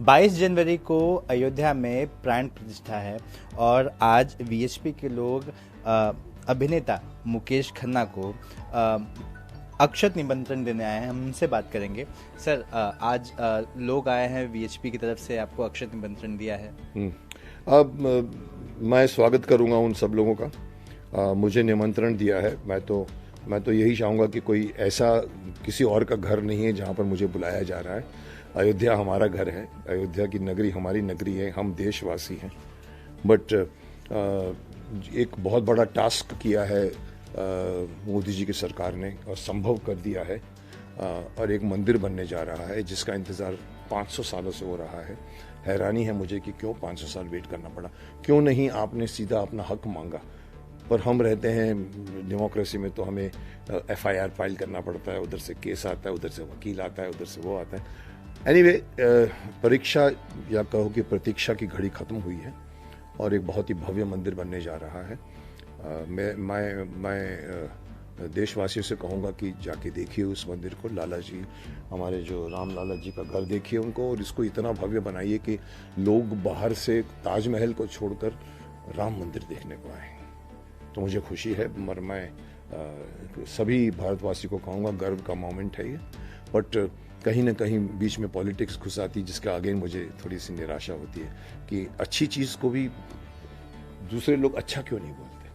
22 जनवरी को अयोध्या में प्राण प्रतिष्ठा है और आज वीएचपी के लोग अभिनेता मुकेश खन्ना को अक्षत निमंत्रण देने आए हैं। हम उनसे बात करेंगे। सर, आज लोग आए हैं वीएचपी की तरफ से, आपको अक्षत निमंत्रण दिया है। अब मैं स्वागत करूंगा उन सब लोगों का। मुझे निमंत्रण दिया है। मैं तो यही चाहूँगा कि कोई ऐसा किसी और का घर नहीं है जहाँ पर मुझे बुलाया जा रहा है। अयोध्या हमारा घर है, अयोध्या की नगरी हमारी नगरी है, हम देशवासी हैं। बट एक बहुत बड़ा टास्क किया है मोदी जी की सरकार ने और संभव कर दिया है। और एक मंदिर बनने जा रहा है जिसका इंतज़ार 500 सालों से हो रहा है। हैरानी है मुझे कि क्यों 500 साल वेट करना पड़ा, क्यों नहीं आपने सीधा अपना हक मांगा। पर हम रहते हैं डेमोक्रेसी में तो हमें एफआईआर फाइल करना पड़ता है, उधर से केस आता है, उधर से वकील आता है, उधर से वो आता है। एनीवे, परीक्षा या कहो कि प्रतीक्षा की घड़ी खत्म हुई है और एक बहुत ही भव्य मंदिर बनने जा रहा है। मैं देशवासियों से कहूँगा कि जाके देखिए उस मंदिर को। लाला जी, हमारे जो राम लाला जी का घर, देखिए उनको और इसको इतना भव्य बनाइए कि लोग बाहर से ताजमहल को छोड़कर राम मंदिर देखने को आए। तो मुझे खुशी है, मगर मैं सभी भारतवासी को कहूँगा गर्व का मोमेंट है ये। बट कहीं ना कहीं बीच में पॉलिटिक्स घुस आती, जिसके आगे मुझे थोड़ी सी निराशा होती है कि अच्छी चीज़ को भी दूसरे लोग अच्छा क्यों नहीं बोलते,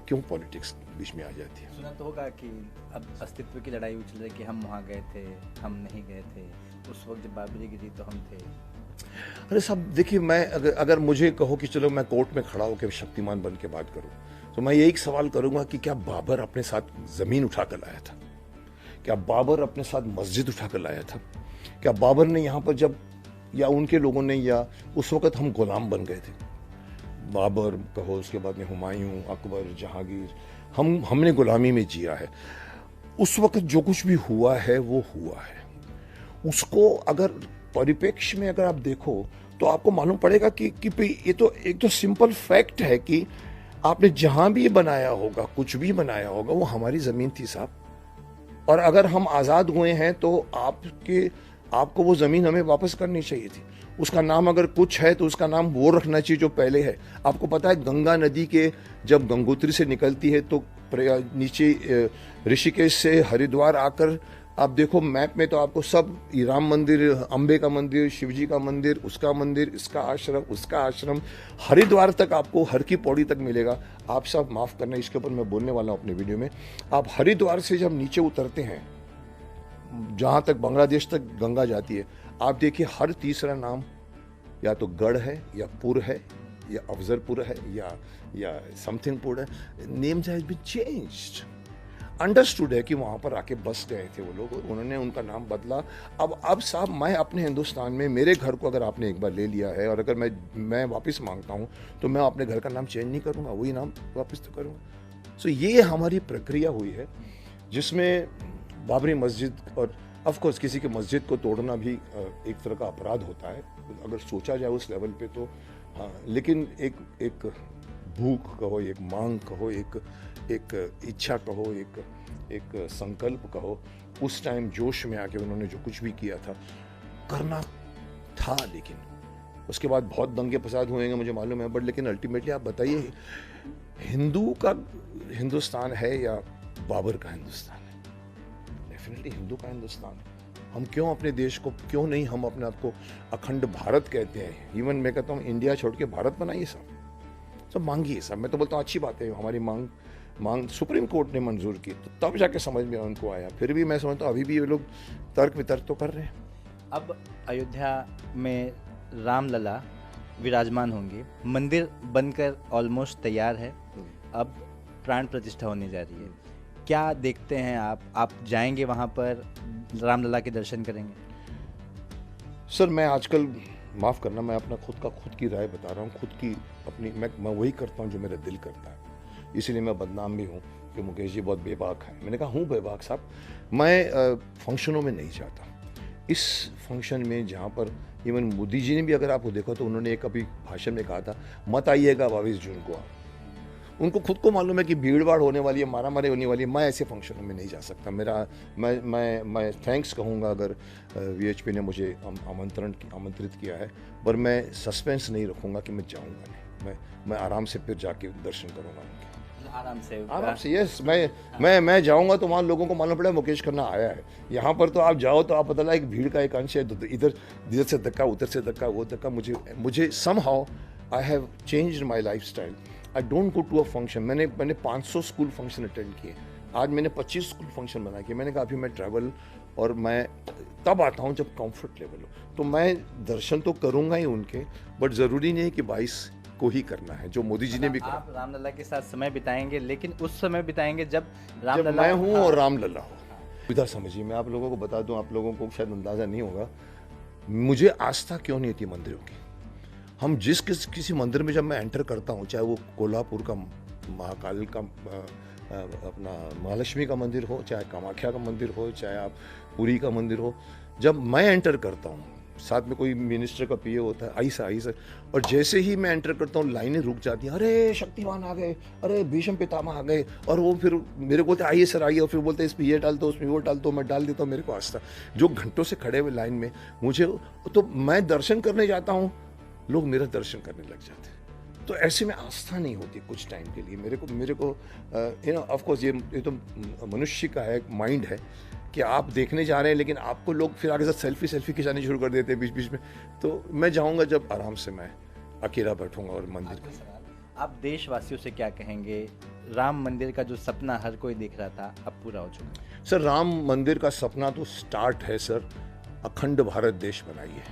क्यों पॉलिटिक्स बीच में आ जाती है। सुना तो होगा कि अब अस्तित्व की लड़ाई उछल रही कि हम वहाँ गए थे, हम नहीं गए थे, उस वक्त जब बाबरी गिरी तो हम थे। अरे साहब देखिए, मैं अगर मुझे कहो कि चलो मैं कोर्ट में खड़ा होकर शक्तिमान बन के बात करूं, तो मैं यही सवाल करूंगा कि क्या बाबर अपने साथ जमीन उठा कर लाया था? क्या बाबर अपने साथ मस्जिद उठा कर लाया था? क्या बाबर ने यहाँ पर जब, या उनके लोगों ने, या उस वक्त हम गुलाम बन गए थे? बाबर कहो, उसके बाद में हुमायूं, अकबर, जहांगीर, हमने गुलामी में जिया है। उस वक्त जो कुछ भी हुआ है वो हुआ है। उसको अगर परिप्रेक्ष्य में अगर आप देखो तो आपको मालूम पड़ेगा कि ये तो एक तो सिंपल फैक्ट है कि आपने जहां भी बनाया होगा, कुछ भी बनाया होगा, वो हमारी जमीन थी साहब। और अगर हम आजाद हुए हैं तो आपको वो जमीन हमें वापस करनी चाहिए थी। उसका नाम अगर कुछ है तो उसका नाम वो रखना चाहिए जो पहले है। आपको पता है गंगा नदी के जब गंगोत्री से निकलती है तो नीचे ऋषिकेश से हरिद्वार आकर आप देखो मैप में, तो आपको सब राम मंदिर, अंबे का मंदिर, शिवजी का मंदिर, उसका मंदिर, इसका आश्रम, उसका आश्रम, हरिद्वार तक आपको हर की पौड़ी तक मिलेगा। आप सब माफ करना, इसके ऊपर मैं बोलने वाला हूं अपने वीडियो में। आप हरिद्वार से जब नीचे उतरते हैं, जहां तक बांग्लादेश तक गंगा जाती है, आप देखिए हर तीसरा नाम या तो गढ़ है, या पुर है, या अफजलपुर है, या समथिंगपुर है। Names has been changed. Understood है कि वहाँ पर आके बस गए थे वो लोग, उन्होंने उनका नाम बदला। अब साहब, मैं अपने हिंदुस्तान में, मेरे घर को अगर आपने एक बार ले लिया है और अगर मैं वापस मांगता हूँ तो मैं अपने घर का नाम चेंज नहीं करूँगा, वही नाम वापस तो करूँगा। सो ये हमारी प्रक्रिया हुई है जिसमें बाबरी मस्जिद, और ऑफकोर्स किसी की मस्जिद को तोड़ना भी एक तरह का अपराध होता है अगर सोचा जाए उस लेवल पे तो। हाँ, लेकिन एक भूख कहो, एक मांग कहो, एक इच्छा कहो, एक संकल्प कहो, उस टाइम जोश में आके उन्होंने जो कुछ भी किया था करना था। लेकिन उसके बाद बहुत दंगे फसाद हुए हैं मुझे मालूम है, बट लेकिन अल्टीमेटली आप बताइए, हिंदू का हिंदुस्तान है या बाबर का हिंदुस्तान है? डेफिनेटली हिंदू का हिंदुस्तान है। हम क्यों अपने देश को, क्यों नहीं हम अपने आप को अखंड भारत कहते हैं? इवन मैं कहता हूँ इंडिया छोड़ के भारत बनाइए सब मांगिए सब। मैं तो बोलता हूँ अच्छी बात है, हमारी मांग सुप्रीम कोर्ट ने मंजूर की तो तब जाके समझ में उनको आया। फिर भी मैं समझता हूँ अभी भी ये लोग तर्क वितर्क तो कर रहे हैं। अब अयोध्या में रामलला विराजमान होंगे, मंदिर बनकर ऑलमोस्ट तैयार है, अब प्राण प्रतिष्ठा होने जा रही है। क्या देखते हैं आप जाएंगे वहाँ पर, रामलला के दर्शन करेंगे? सर, मैं आजकल, माफ़ करना, मैं अपना खुद की राय बता रहा हूँ, खुद की अपनी, मैं वही करता हूँ जो मेरा दिल करता है। इसीलिए मैं बदनाम भी हूँ कि मुकेश जी बहुत बेबाक है। मैंने कहा हूँ बेबाक साहब, मैं फंक्शनों में नहीं जाता। इस फंक्शन में जहाँ पर इवन मोदी जी ने भी अगर आपको देखो तो उन्होंने एक अभी भाषण में कहा था, मत आइएगा 22 जून को आप। उनको खुद को मालूम है कि भीड़ भाड़ होने वाली है, मारा मारी होने वाली है। मैं ऐसे फंक्शनों में नहीं जा सकता। मैं थैंक्स कहूँगा अगर वीएचपी ने मुझे आमंत्रित किया है, पर मैं सस्पेंस नहीं रखूँगा कि मैं जाऊँगा नहीं। मैं आराम से फिर जाके दर्शन करूँगा उनके। आराम से यस, मैं जाऊंगा तो वहाँ लोगों को मालूम पड़ा मुकेश खन्ना आया है। यहाँ पर तो आप जाओ तो आप पता लगा एक भीड़ का एक अंश है, तो इधर से धक्का, उधर से धक्का, वो धक्का। मुझे somehow I have changed my lifestyle. I don't go to a function. मैंने 500 स्कूल फंक्शन अटेंड किए, आज मैंने 25 स्कूल फंक्शन बना किए। मैंने कहा अभी मैं ट्रैवल और मैं तब आता हूँ जब कंफर्ट लेवल हो। तो मैं दर्शन तो करूँगा ही उनके, बट ज़रूरी नहीं है कि 22 को ही करना है, जो मोदी जी ने भी कहा। आप रामलला के साथ समय बिताएंगे, लेकिन उस समय बिताएंगे जब जब रामलला मैं हूँ और रामलला हो। इधर समझिए, मैं आप लोगों को बता दूं, आप लोगों को शायद अंदाजा नहीं होगा मुझे आस्था क्यों नहीं थी मंदिरों की। हम किसी मंदिर में जब मैं एंटर करता हूँ, चाहे वो कोल्हापुर का महाकाल का अपना महालक्ष्मी का मंदिर हो, चाहे कामाख्या का मंदिर हो, चाहे आप पुरी का मंदिर हो, जब मैं एंटर करता हूँ, साथ में कोई मिनिस्टर का पीए होता है, आई सर, और जैसे ही मैं एंटर करता हूँ लाइनें रुक जाती हैं। अरे शक्तिमान आ गए, अरे भीष्म पितामह आ गए, और वो फिर मेरे को बोलते आइए सर आइए, और फिर बोलते इस पर ये डाल दो, उसमें वो डाल दो, मैं डाल देता हूँ। मेरे को आस्था, जो घंटों से खड़े हुए लाइन में, मुझे तो मैं दर्शन करने जाता हूँ, लोग मेरा दर्शन करने लग जाते हैं। तो ऐसे में आस्था नहीं होती कुछ टाइम के लिए। मेरे को यू नो ऑफ कोर्स ये तो मनुष्य का है, माइंड है कि आप देखने जा रहे हैं, लेकिन आपको लोग फिर आगे साथ सेल्फी खिंचानी शुरू कर देते हैं बीच बीच में। तो मैं जाऊंगा जब आराम से मैं अकेला बैठूंगा और मंदिर में। आप देशवासियों से क्या कहेंगे? राम मंदिर का जो सपना हर कोई देख रहा था, अब पूरा हो चुका है। सर, राम मंदिर का सपना तो स्टार्ट है सर। अखंड भारत देश बनाइए,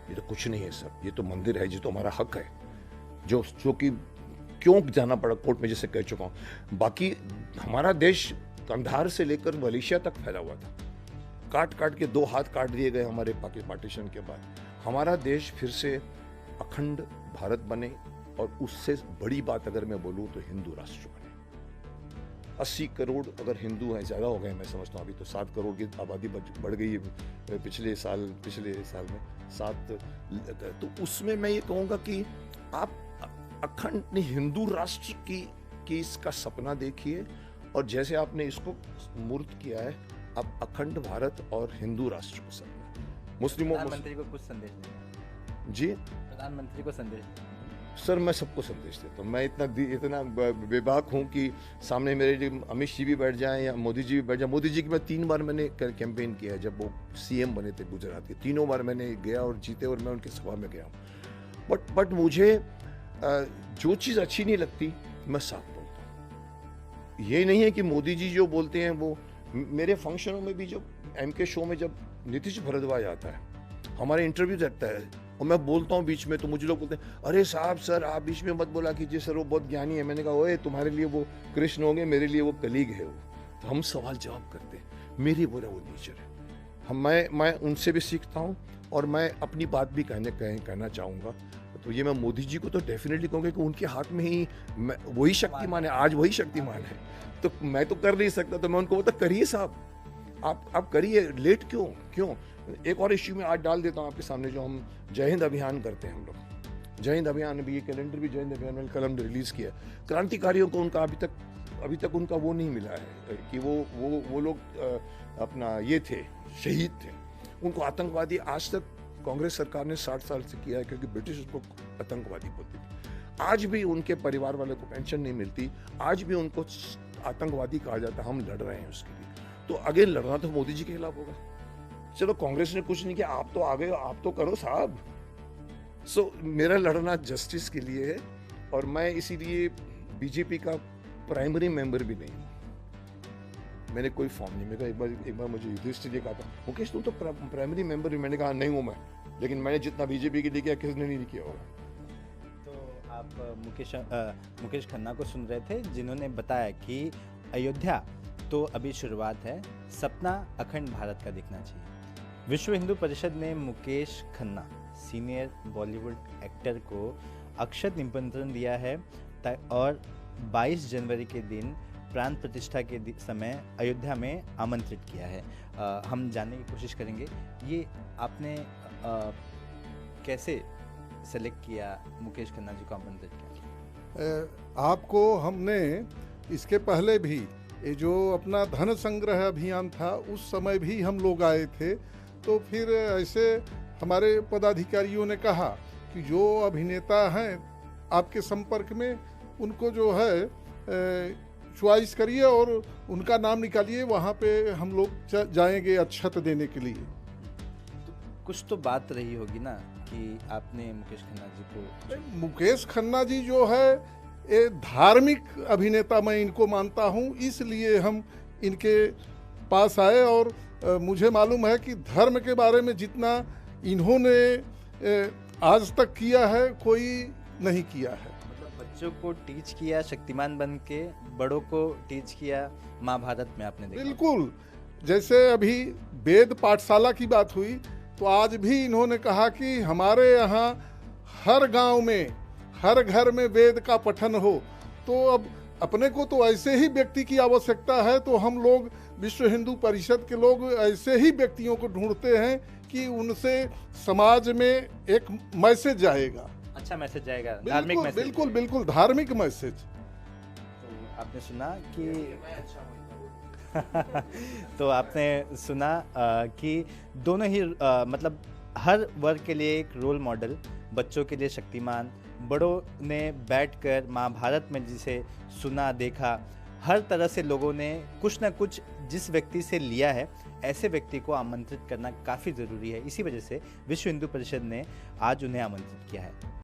ये तो कुछ नहीं है सर, ये तो मंदिर है, ये तो हमारा हक है, जो कि क्यों जाना पड़ा कोर्ट में, जैसे कह चुका हूँ। बाकी हमारा देश कंधार से लेकर मलेशिया तक फैला हुआ था, काट काट के 2 हाथ काट दिए गए हमारे पार्टीशन के बाद। हमारा देश फिर से अखंड भारत बने, और उससे बड़ी बात अगर मैं बोलूँ तो हिंदू राष्ट्र बने। 80 करोड़ अगर हिंदू हैं, ज़्यादा हो गए मैं समझता हूँ, अभी तो 7 करोड़ की आबादी बढ़ गई है पिछले साल में 7। तो उसमें मैं ये कहूँगा कि आप अखंड हिंदू राष्ट्र की इसका सपना देखिए, और जैसे आपने इसको मूर्त किया है, आप अखंड भारत और हिंदू राष्ट्र को सपना। मुस्लिमों प्रधानमंत्री को कुछ संदेश देना जी, प्रधानमंत्री को संदेश देना। सर मैं सबको संदेश देता हूँ। मैं इतना बेबाक हूँ कि सामने मेरे अमित जी भी बैठ जाएं या मोदी जी भी बैठ जाएं। मोदी जी की मैं 3 बार मैंने कैंपेन किया है, जब वो सीएम बने थे गुजरात के। 3 बार मैंने गया और जीते, और मैं उनकी सभा में गया हूँ। बट मुझे जो चीज़ अच्छी नहीं लगती मैं साफ बोलता हूँ। ये नहीं है कि मोदी जी जो बोलते हैं वो, मेरे फंक्शनों में भी जब एमके शो में जब नीतीश भारद्वाज आता है, हमारे इंटरव्यू रहता है, और मैं बोलता हूँ बीच में, तो मुझे लोग बोलते हैं अरे साहब सर आप बीच में मत बोला कीजिए सर, वो बहुत ज्ञानी है। मैंने कहा ओए, तुम्हारे लिए वो कृष्ण होंगे, मेरे लिए वो कलीग है वो। तो हम सवाल जवाब करते हैं, मेरी वो नेचर है। मैं उनसे भी सीखता हूँ, और मैं अपनी बात भी कहना चाहूँगा। तो ये मैं मोदी जी को तो डेफिनेटली कहूँगा कि उनके हाथ में ही वही शक्तिमान है, आज वही शक्तिमान है। तो मैं तो कर नहीं सकता, तो मैं उनको बोलता करिए साहब, आप करिए, लेट क्यों। एक और इश्यू में आज डाल देता हूँ आपके सामने, जो हम जय हिंद अभियान करते हैं हम लोग। जय हिंद अभियान भी, ये कैलेंडर भी जय हिंद अभियान में कलम रिलीज किया। क्रांतिकारियों को उनका अभी तक उनका वो नहीं मिला है कि वो लोग अपना ये थे, शहीद थे। उनको आतंकवादी आज तक कांग्रेस सरकार ने 60 साल से किया है, क्योंकि ब्रिटिश उसको आतंकवादी बोलती थी। आज भी उनके परिवार वाले को पेंशन नहीं मिलती, आज भी उनको आतंकवादी कहा जाता है। हम लड़ रहे हैं उसके लिए। तो अगेन लड़ना तो मोदी जी के खिलाफ होगा। चलो कांग्रेस ने कुछ नहीं किया, आप तो आ गए, आप तो करो साहब। मेरा लड़ना जस्टिस के लिए है, और मैं इसीलिए बीजेपी का प्राइमरी मेंबर भी नहीं हूँ। मैंने कोई फॉर्म नहीं, मेरा एक बार मुझे युधिष्ठिर जी कहा था, मुकेश तुम तो प्राइमरी मेंबर भी। मैंने कहा नहीं हूँ मैं, लेकिन मैंने जितना बीजेपी के लिए किया किसने नहीं किया होगा। तो आप मुकेश खन्ना को सुन रहे थे, जिन्होंने बताया कि अयोध्या तो अभी शुरुआत है, सपना अखंड भारत का दिखना चाहिए। विश्व हिंदू परिषद ने मुकेश खन्ना, सीनियर बॉलीवुड एक्टर को अक्षत निमंत्रण दिया है, और 22 जनवरी के दिन प्राण प्रतिष्ठा के समय अयोध्या में आमंत्रित किया है। हम जानने की कोशिश करेंगे, ये आपने कैसे सेलेक्ट किया, मुकेश खन्ना जी को आमंत्रित किया? आपको हमने इसके पहले भी ये जो अपना धन संग्रह अभियान था उस समय भी हम लोग आए थे, तो फिर ऐसे हमारे पदाधिकारियों ने कहा कि जो अभिनेता हैं आपके संपर्क में उनको जो है चॉइस करिए और उनका नाम निकालिए, वहाँ पे हम लोग जाएंगे अक्षत देने के लिए। तो कुछ तो बात रही होगी ना कि आपने मुकेश खन्ना जी को। मुकेश खन्ना जी जो है ये धार्मिक अभिनेता मैं इनको मानता हूँ, इसलिए हम इनके पास आए और मुझे मालूम है कि धर्म के बारे में जितना इन्होंने आज तक किया है कोई नहीं किया है। मतलब बच्चों को टीच किया शक्तिमान बन के, बड़ों को टीच किया महाभारत में आपने देखा। बिल्कुल, जैसे अभी वेद पाठशाला की बात हुई तो आज भी इन्होंने कहा कि हमारे यहाँ हर गांव में हर घर में वेद का पठन हो। तो अब अपने को तो ऐसे ही व्यक्ति की आवश्यकता है, तो हम लोग विश्व हिंदू परिषद के लोग ऐसे ही व्यक्तियों को ढूंढते हैं कि उनसे समाज में एक मैसेज जाएगा, अच्छा मैसेज जाएगा, धार्मिक मैसेज। बिल्कुल बिल्कुल धार्मिक मैसेज। तो आपने सुना कि तो आपने सुना कि दोनों ही मतलब हर वर्ग के लिए एक रोल मॉडल, बच्चों के लिए शक्तिमान, बड़ों ने बैठकर महाभारत में जिसे सुना देखा, हर तरह से लोगों ने कुछ ना कुछ जिस व्यक्ति से लिया है, ऐसे व्यक्ति को आमंत्रित करना काफ़ी ज़रूरी है। इसी वजह से विश्व हिंदू परिषद ने आज उन्हें आमंत्रित किया है।